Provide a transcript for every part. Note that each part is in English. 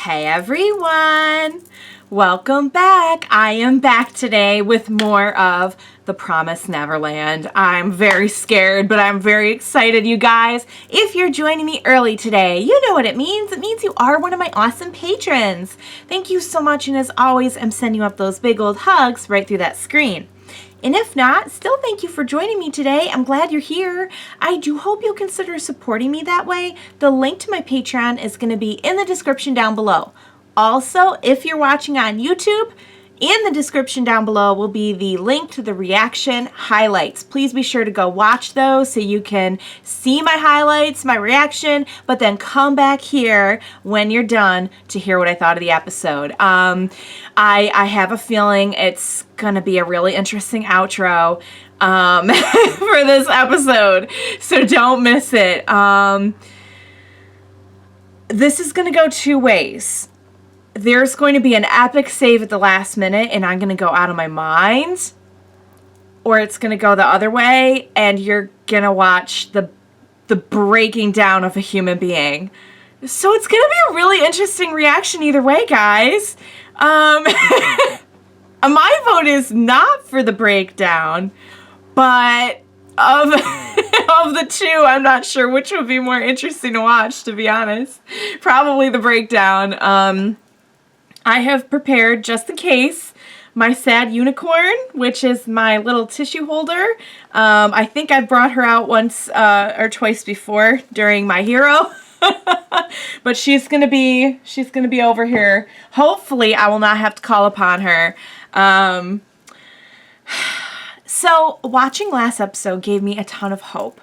Hey everyone! Welcome back. I am back today with more of the Promised Neverland. I'm very scared, but I'm very excited, you guys. If you're joining me early today, you know what it means. It means you are one of my awesome patrons. Thank you so much, and as always, I'm sending you up those big old hugs right through that screen. And if not, still thank you for joining me today. I'm glad you're here. I do hope you'll consider supporting me that way. The link to my Patreon is going to be in the description down below. Also, if you're watching on YouTube, in the description down below will be the link to the reaction highlights. Please be sure to go watch those so you can see my highlights, my reaction, but then come back here when you're done to hear what I thought of the episode. I have a feeling it's going to be a really interesting outro for this episode, so don't miss it. This is going to go two ways. There's going to be an epic save at the last minute and I'm going to go out of my mind. Or it's going to go the other way and you're going to watch the breaking down of a human being. So it's going to be a really interesting reaction either way, guys. My vote is not for the breakdown, but of the two, I'm not sure which would be more interesting to watch, to be honest. Probably the breakdown. I have prepared, just in case, my sad unicorn, which is my little tissue holder. I think I've brought her out once or twice before during My Hero. But she's gonna be over here. Hopefully I will not have to call upon her. So watching last episode gave me a ton of hope.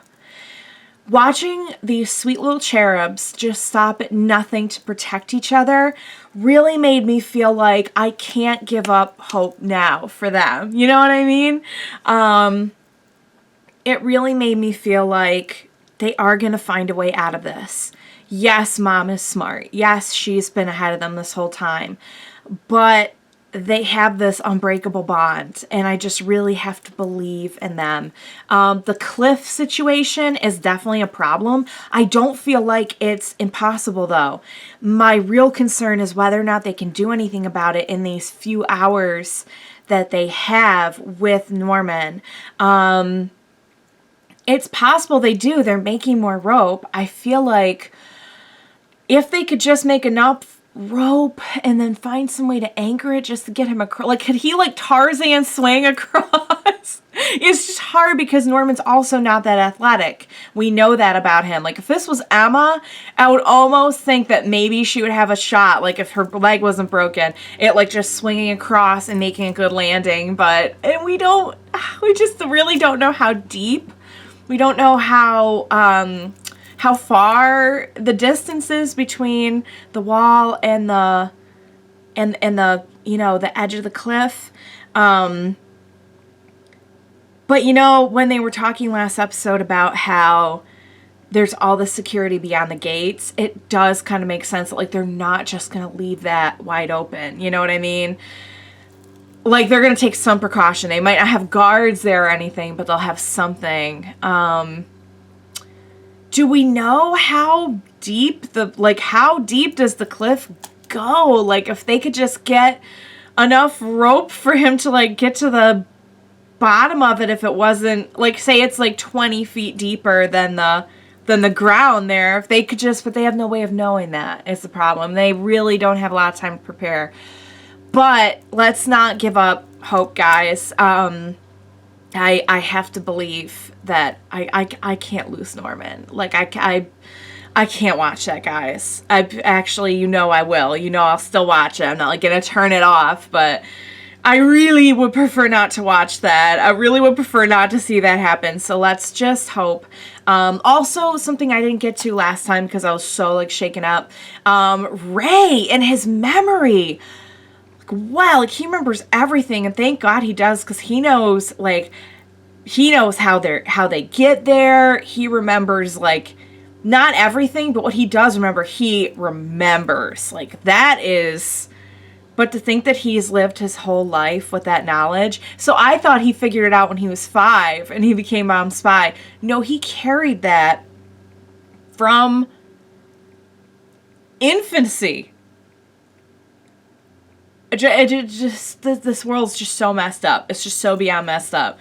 Watching these sweet little cherubs just stop at nothing to protect each other really made me feel like I can't give up hope now for them. You know what I mean? It really made me feel like they are going to find a way out of this. Yes, Mom is smart. Yes, she's been ahead of them this whole time. But they have this unbreakable bond, and I just really have to believe in them. The cliff situation is definitely a problem. I don't feel like it's impossible, though. My real concern is whether or not they can do anything about it in these few hours that they have with Norman. It's possible they do. They're making more rope. I feel like if they could just make enough rope and then find some way to anchor it just to get him across. Like, could he like Tarzan swing across? It's just hard because Norman's also not that athletic. We know that about him. Like, if this was Emma, I would almost think that maybe she would have a shot. Like, if her leg wasn't broken, it like just swinging across and making a good landing. But we just really don't know how deep. We don't know how far the distance is between the wall and the the edge of the cliff. But when they were talking last episode about how there's all the security beyond the gates, it does kind of make sense that like they're not just going to leave that wide open. You know what I mean? Like, they're going to take some precaution. They might not have guards there or anything, but they'll have something. Do we know how deep how deep does the cliff go? Like, if they could just get enough rope for him to like get to the bottom of it, if it wasn't like, say it's like 20 feet deeper than the ground there, if they could just, but they have no way of knowing that is the problem. They really don't have a lot of time to prepare. But let's not give up hope, guys. I have to believe that I can't lose Norman. Like, I can't watch that, guys. I will. I'll still watch it. I'm not like gonna turn it off, but I really would prefer not to watch that. I really would prefer not to see that happen. So let's just hope. Also, something I didn't get to last time because I was so like shaken up. Ray and his memory. Wow, like he remembers everything, and thank God he does, because he knows how they get there. He remembers like not everything, but what he does remember, he remembers. Like, that is, but to think that he's lived his whole life with that knowledge. So I thought he figured it out when he was 5 and he became Mom's spy. No, he carried that from infancy. This world's just so messed up. It's just so beyond messed up.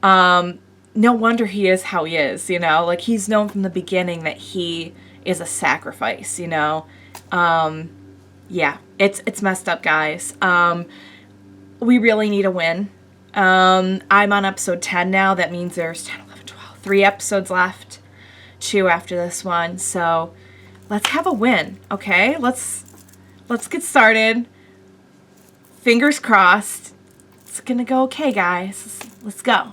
No wonder he is how he is, you know? Like, he's known from the beginning that he is a sacrifice, you know? Yeah, it's messed up, guys. We really need a win. I'm on episode 10 now. That means there's 10, 11, 12, 3 episodes left. 2 after this one. So let's have a win, okay? Let's get started. Fingers crossed. It's gonna go okay, guys. Let's go.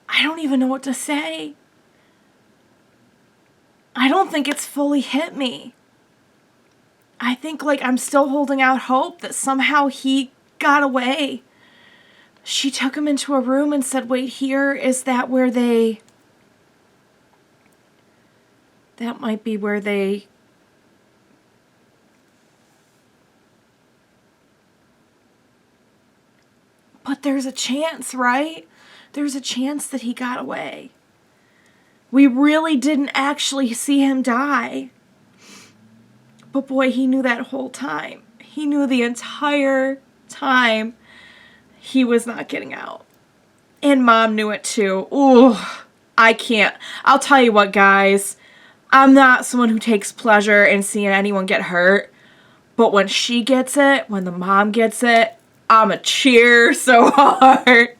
I don't even know what to say. I don't think it's fully hit me. I think, like, I'm still holding out hope that somehow he got away. She took him into a room and said, wait here, is that where they... That might be where they... But there's a chance, right? There's a chance that he got away. We really didn't actually see him die. But boy, he knew that whole time. He knew the entire time he was not getting out. And Mom knew it too. Ooh, I can't. I'll tell you what, guys. I'm not someone who takes pleasure in seeing anyone get hurt. But when she gets it, when the mom gets it, I'ma cheer so hard.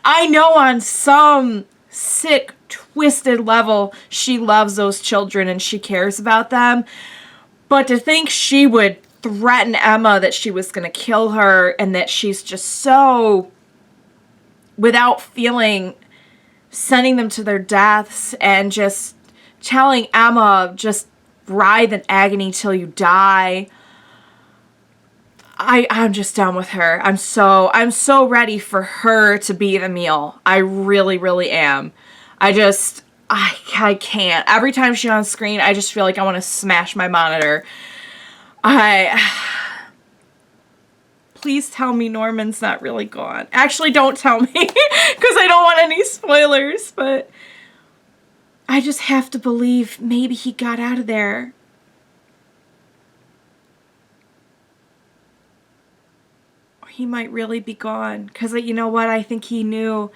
I know on some sick, twisted level, she loves those children and she cares about them. But to think she would threaten Emma that she was going to kill her and that she's just so, without feeling, sending them to their deaths and just telling Emma, just writhe in agony till you die. I'm just done with her. I'm so ready for her to be the meal. I really, really am. I can't. Every time she's on screen, I just feel like I want to smash my monitor. Please tell me Norman's not really gone. Actually, don't tell me, because I don't want any spoilers, but I just have to believe maybe he got out of there. Or he might really be gone, because you know what? I think he knew.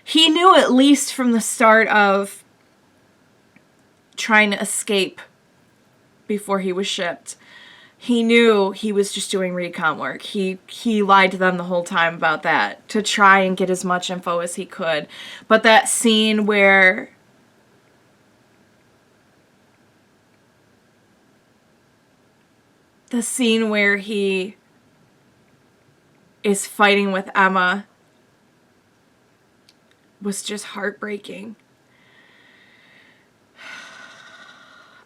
He knew at least from the start of trying to escape before he was shipped. He knew he was just doing recon work. He lied to them the whole time about that to try and get as much info as he could. But that scene where he is fighting with Emma was just heartbreaking.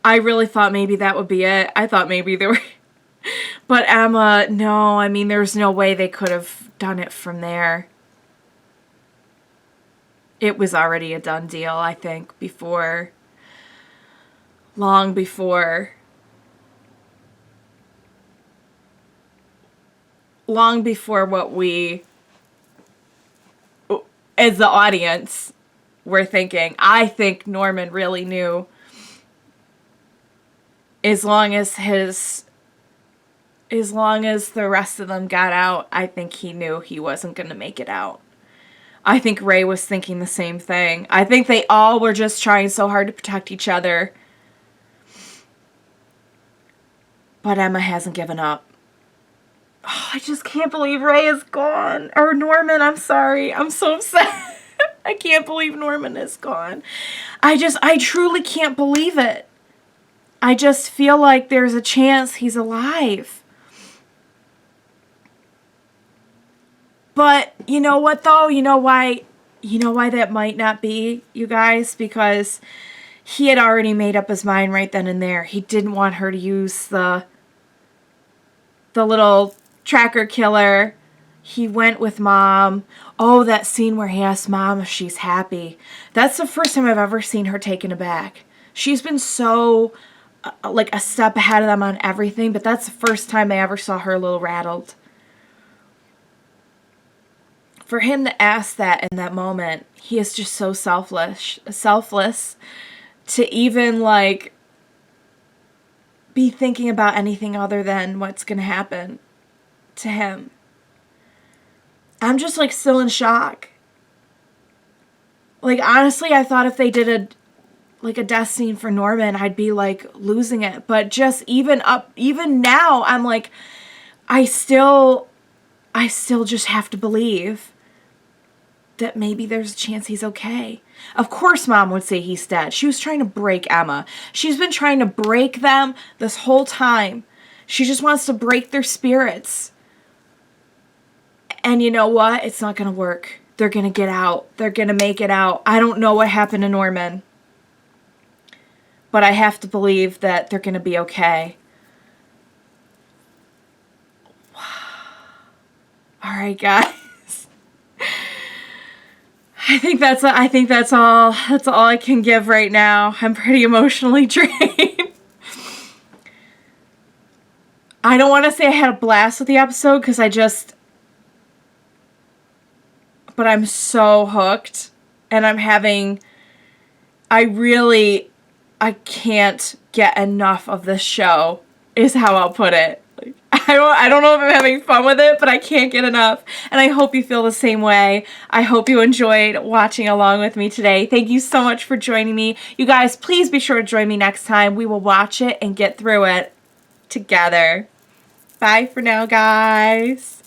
I really thought maybe that would be it. I thought maybe there were... But Emma, no, I mean, there's no way they could have done it from there. It was already a done deal, I think, before... Long before what we, as the audience, were thinking. I think Norman really knew. As long as the rest of them got out, I think he knew he wasn't going to make it out. I think Ray was thinking the same thing. I think they all were just trying so hard to protect each other. But Emma hasn't given up. Oh, I just can't believe Ray is gone. Or Norman, I'm sorry. I'm so upset. I can't believe Norman is gone. I truly can't believe it. I just feel like there's a chance he's alive. But you know what though? You know why that might not be, you guys? Because he had already made up his mind right then and there. He didn't want her to use the little tracker killer. He went with Mom. Oh, that scene where he asked Mom if she's happy. That's the first time I've ever seen her taken aback. She's been so like a step ahead of them on everything, but that's the first time I ever saw her a little rattled. For him to ask that in that moment, he is just so selfless to even, like, be thinking about anything other than what's going to happen to him. I'm just, like, still in shock. Like, honestly, I thought if they did a death scene for Norman, I'd be, like, losing it. But just even now, I'm like, I still just have to believe that maybe there's a chance he's okay. Of course Mom would say he's dead. She was trying to break Emma. She's been trying to break them this whole time. She just wants to break their spirits. And you know what? It's not going to work. They're going to get out. They're going to make it out. I don't know what happened to Norman. But I have to believe that they're going to be okay. All right, guys. I think that's all I can give right now. I'm pretty emotionally drained. I don't want to say I had a blast with the episode because but I'm so hooked, and I can't get enough of this show, is how I'll put it. Like, I don't know if I'm having fun with it, but I can't get enough. And I hope you feel the same way. I hope you enjoyed watching along with me today. Thank you so much for joining me. You guys, please be sure to join me next time. We will watch it and get through it together. Bye for now, guys.